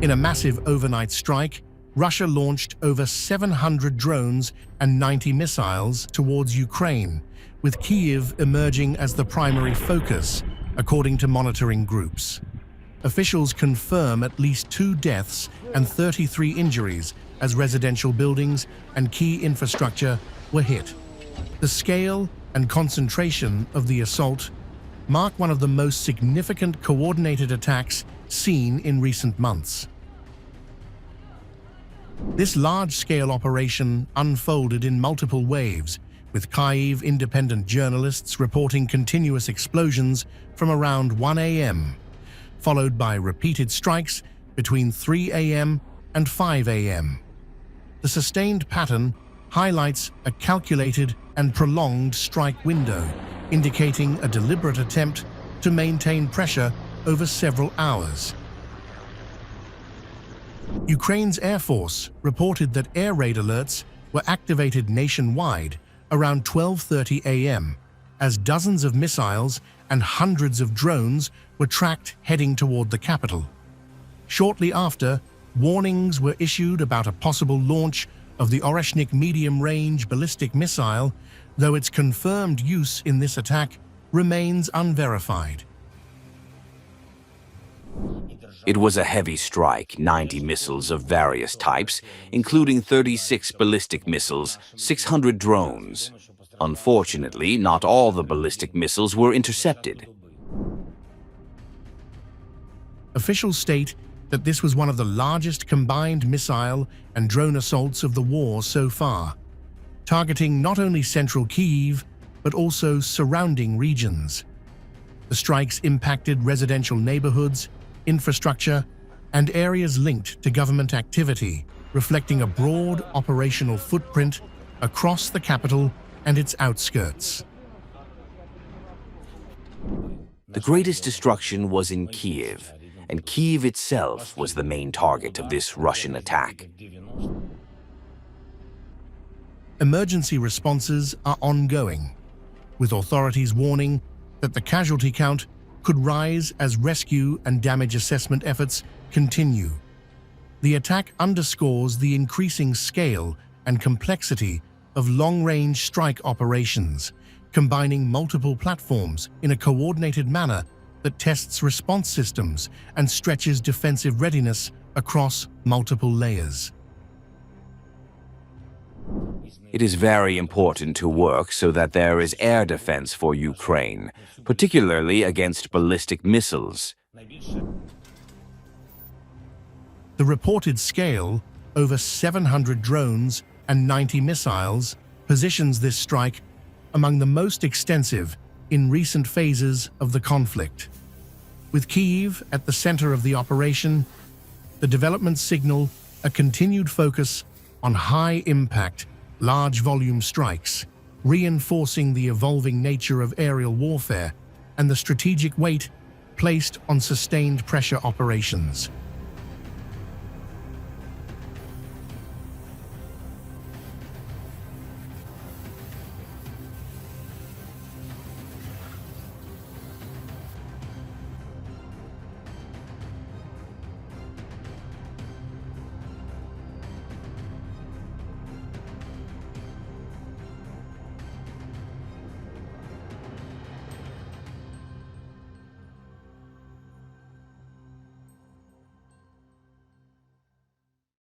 In a massive overnight strike, Russia launched over 700 drones and 90 missiles towards Ukraine, with Kyiv emerging as the primary focus, according to monitoring groups. Officials confirm at least 2 deaths and 33 injuries as residential buildings and key infrastructure were hit. The scale and concentration of the assault mark one of the most significant coordinated attacks seen in recent months. This large-scale operation unfolded in multiple waves, with Kyiv independent journalists reporting continuous explosions from around 1 a.m., followed by repeated strikes between 3 a.m. and 5 a.m. The sustained pattern highlights a calculated and prolonged strike window, indicating a deliberate attempt to maintain pressure over several hours. Ukraine's Air Force reported that air raid alerts were activated nationwide around 12:30 a.m. as dozens of missiles and hundreds of drones were tracked heading toward the capital. Shortly after, warnings were issued about a possible launch of the Oreshnik medium-range ballistic missile, though its confirmed use in this attack remains unverified. It was a heavy strike, 90 missiles of various types, including 36 ballistic missiles, 600 drones. Unfortunately, not all the ballistic missiles were intercepted. Officials state that this was one of the largest combined missile and drone assaults of the war so far, targeting not only central Kyiv, but also surrounding regions. The strikes impacted residential neighborhoods, infrastructure, and areas linked to government activity, reflecting a broad operational footprint across the capital and its outskirts. The greatest destruction was in Kyiv, and Kyiv itself was the main target of this Russian attack. Emergency responses are ongoing, with authorities warning that the casualty count could rise as rescue and damage assessment efforts continue. The attack underscores the increasing scale and complexity of long-range strike operations, combining multiple platforms in a coordinated manner that tests response systems and stretches defensive readiness across multiple layers. It is very important to work so that there is air defense for Ukraine, particularly against ballistic missiles. The reported scale, over 700 drones and 90 missiles, positions this strike among the most extensive in recent phases of the conflict. With Kyiv at the center of the operation, the developments signal a continued focus on high-impact, large-volume strikes, reinforcing the evolving nature of aerial warfare and the strategic weight placed on sustained pressure operations.